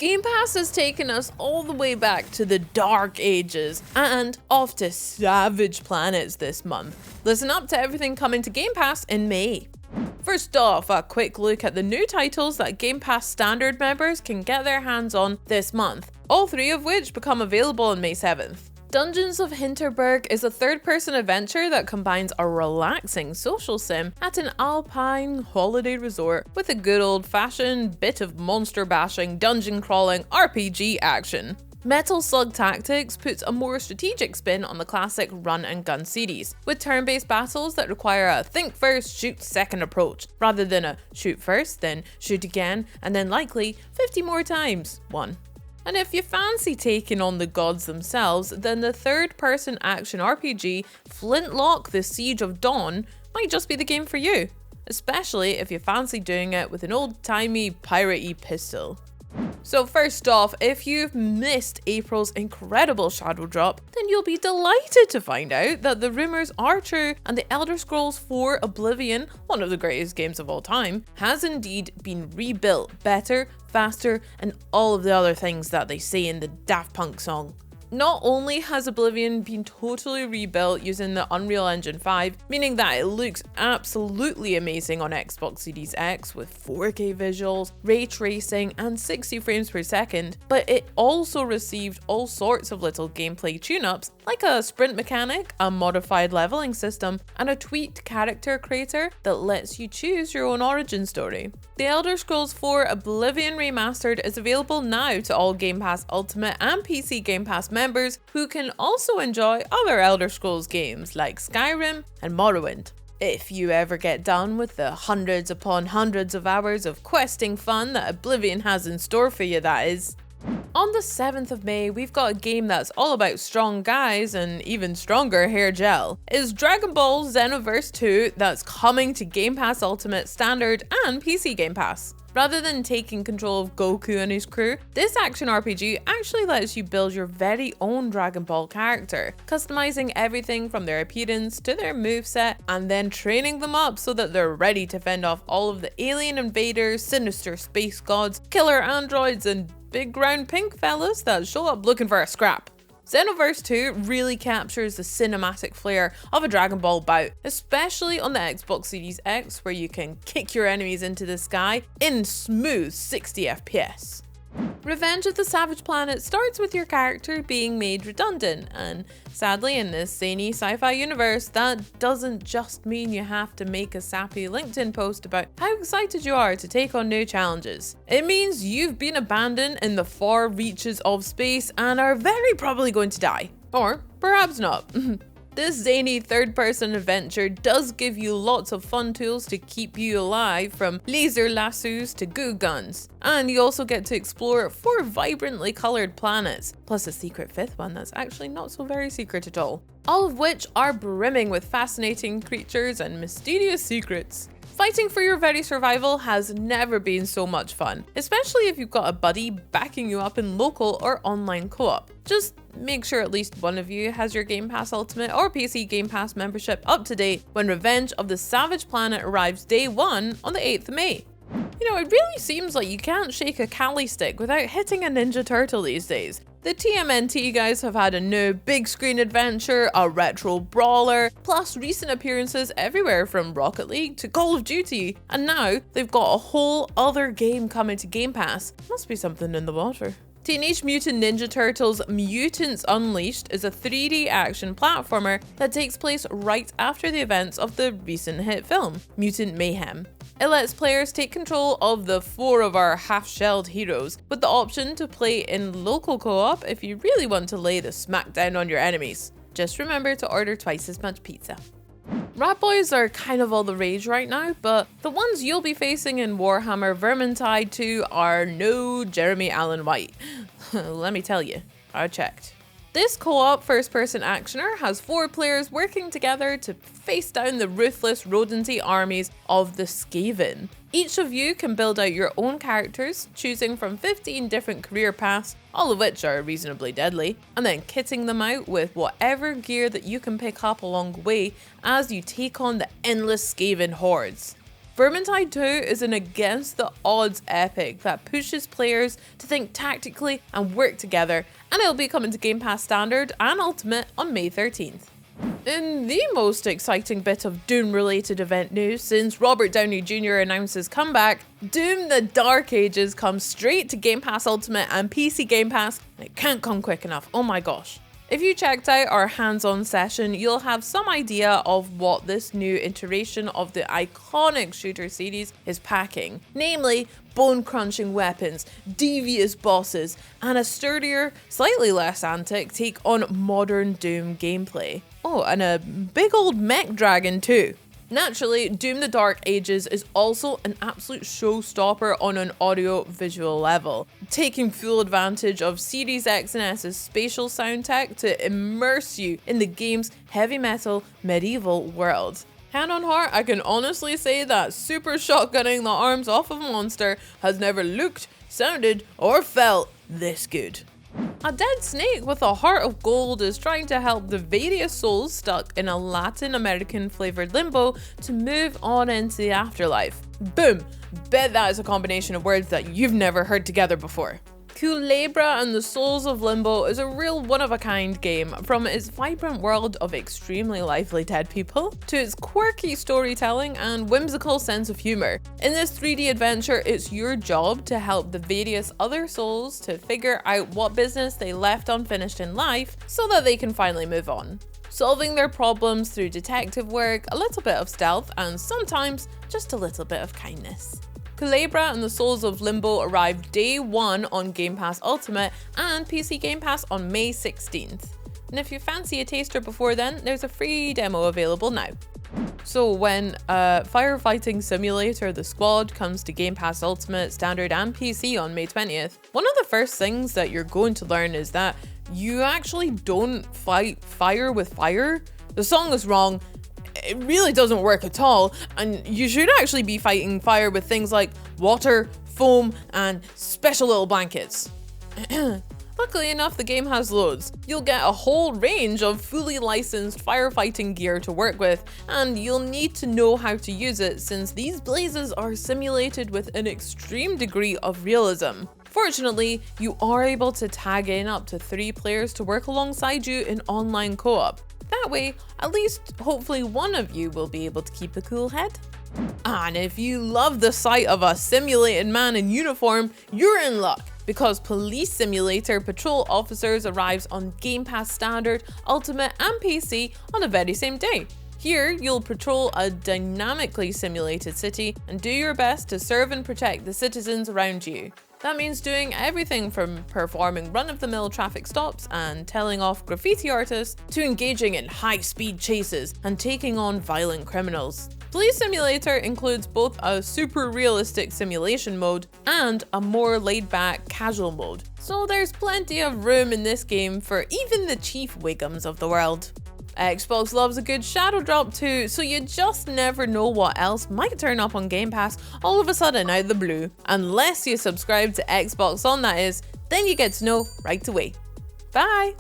Game Pass has taken us all the way back to the Dark Ages and off to savage planets this month. Listen up to everything coming to Game Pass in May. First off, a quick look at the new titles that Game Pass Standard members can get their hands on this month, all 3 of which become available on May 7th. Dungeons of Hinterberg is a third-person adventure that combines a relaxing social sim at an alpine holiday resort with a good old-fashioned bit of monster-bashing, dungeon-crawling RPG action. Metal Slug Tactics puts a more strategic spin on the classic run-and-gun series, with turn-based battles that require a think first, shoot second approach, rather than a shoot first, then shoot again, and then likely 50 more times one. And if you fancy taking on the gods themselves, then the third-person action RPG Flintlock: The Siege of Dawn might just be the game for you, especially if you fancy doing it with an old-timey piratey pistol. So first off, if you've missed April's incredible shadow drop, then you'll be delighted to find out that the rumors are true and the Elder Scrolls 4 Oblivion, one of the greatest games of all time, has indeed been rebuilt better, faster, and all of the other things that they say in the Daft Punk song. Not only has Oblivion been totally rebuilt using the Unreal Engine 5, meaning that it looks absolutely amazing on Xbox Series X with 4K visuals, ray tracing, and 60 frames per second, but it also received all sorts of little gameplay tune-ups, like a sprint mechanic, a modified leveling system, and a tweaked character creator that lets you choose your own origin story. The Elder Scrolls 4 Oblivion Remastered is available now to all Game Pass Ultimate and PC Game Pass members who can also enjoy other Elder Scrolls games like Skyrim and Morrowind. If you ever get done with the hundreds upon hundreds of hours of questing fun that Oblivion has in store for you, that is. On the 7th of May, we've got a game that's all about strong guys and even stronger hair gel. It's Dragon Ball Xenoverse 2 that's coming to Game Pass Ultimate, Standard, and PC Game Pass. Rather than taking control of Goku and his crew, this action RPG actually lets you build your very own Dragon Ball character, customizing everything from their appearance to their moveset, and then training them up so that they're ready to fend off all of the alien invaders, sinister space gods, killer androids, and big round pink fellas that show up looking for a scrap. Xenoverse 2 really captures the cinematic flair of a Dragon Ball bout, especially on the Xbox Series X, where you can kick your enemies into the sky in smooth 60 FPS. Revenge of the Savage Planet starts with your character being made redundant, and sadly in this zany sci-fi universe, that doesn't just mean you have to make a sappy LinkedIn post about how excited you are to take on new challenges. It means you've been abandoned in the far reaches of space and are very probably going to die. Or perhaps not. This zany third-person adventure does give you lots of fun tools to keep you alive, from laser lassos to goo guns. And you also get to explore 4 vibrantly coloured planets, plus a secret 5th one that's actually not so very secret at all. All of which are brimming with fascinating creatures and mysterious secrets. Fighting for your very survival has never been so much fun, especially if you've got a buddy backing you up in local or online co-op. Just make sure at least one of you has your Game Pass Ultimate or PC Game Pass membership up to date when Revenge of the Savage Planet arrives day 1 on the 8th of May. You know, it really seems like you can't shake a Calibra stick without hitting a Ninja Turtle these days. The TMNT guys have had a new big screen adventure, a retro brawler, plus recent appearances everywhere from Rocket League to Call of Duty, and now they've got a whole other game coming to Game Pass. Must be something in the water. Teenage Mutant Ninja Turtles Mutants Unleashed is a 3D action platformer that takes place right after the events of the recent hit film, Mutant Mayhem. It lets players take control of the 4 of our half-shelled heroes, with the option to play in local co-op if you really want to lay the smackdown on your enemies. Just remember to order twice as much pizza. Rat boys are kind of all the rage right now, but the ones you'll be facing in Warhammer Vermintide 2 are no Jeremy Allen White. Let me tell you, I checked. This co-op first-person actioner has 4 players working together to face down the ruthless rodenty armies of the Skaven. Each of you can build out your own characters, choosing from 15 different career paths, all of which are reasonably deadly, and then kitting them out with whatever gear that you can pick up along the way as you take on the endless Skaven hordes. Vermintide 2 is an against the odds epic that pushes players to think tactically and work together, and it'll be coming to Game Pass Standard and Ultimate on May 13th. In the most exciting bit of Doom-related event news since Robert Downey Jr. announced his comeback, Doom the Dark Ages comes straight to Game Pass Ultimate and PC Game Pass, and it can't come quick enough, oh my gosh. If you checked out our hands-on session, you'll have some idea of what this new iteration of the iconic shooter series is packing, namely bone-crunching weapons, devious bosses, and a sturdier, slightly less antic take on modern Doom gameplay. Oh, and a big old mech dragon too. Naturally, Doom the Dark Ages is also an absolute showstopper on an audio-visual level, taking full advantage of Series X and S's spatial sound tech to immerse you in the game's heavy metal medieval world. Hand on heart, I can honestly say that super shotgunning the arms off of a monster has never looked, sounded, or felt this good. A dead snake with a heart of gold is trying to help the various souls stuck in a Latin American flavored limbo to move on into the afterlife. Boom! Bet that is a combination of words that you've never heard together before. Calibra and the Souls of Limbo is a real one-of-a-kind game, from its vibrant world of extremely lively dead people to its quirky storytelling and whimsical sense of humor. In this 3D adventure, it's your job to help the various other souls to figure out what business they left unfinished in life so that they can finally move on, solving their problems through detective work, a little bit of stealth, and sometimes just a little bit of kindness. Calibra and the Souls of Limbo arrived day one on Game Pass Ultimate and PC Game Pass on May 16th. And if you fancy a taster before then, there's a free demo available now. So when Firefighting Simulator The Squad comes to Game Pass Ultimate, Standard and PC on May 20th, one of the first things that you're going to learn is that you actually don't fight fire with fire. The song is wrong. It really doesn't work at all, and you should actually be fighting fire with things like water, foam, and special little blankets. Luckily enough, the game has loads. You'll get a whole range of fully licensed firefighting gear to work with, and you'll need to know how to use it since these blazes are simulated with an extreme degree of realism. Fortunately, you are able to tag in up to 3 players to work alongside you in online co-op. That way, at least hopefully one of you will be able to keep a cool head. And if you love the sight of a simulated man in uniform, you're in luck, because Police Simulator Patrol Officers arrives on Game Pass Standard, Ultimate and PC on the very same day. Here, you'll patrol a dynamically simulated city and do your best to serve and protect the citizens around you. That means doing everything from performing run-of-the-mill traffic stops and telling off graffiti artists to engaging in high-speed chases and taking on violent criminals. Police Simulator includes both a super realistic simulation mode and a more laid-back casual mode, so there's plenty of room in this game for even the Chief Wiggums of the world. Xbox loves a good shadow drop too, so you just never know what else might turn up on Game Pass all of a sudden out of the blue. Unless you subscribe to Xbox On, that is, then you get to know right away. Bye!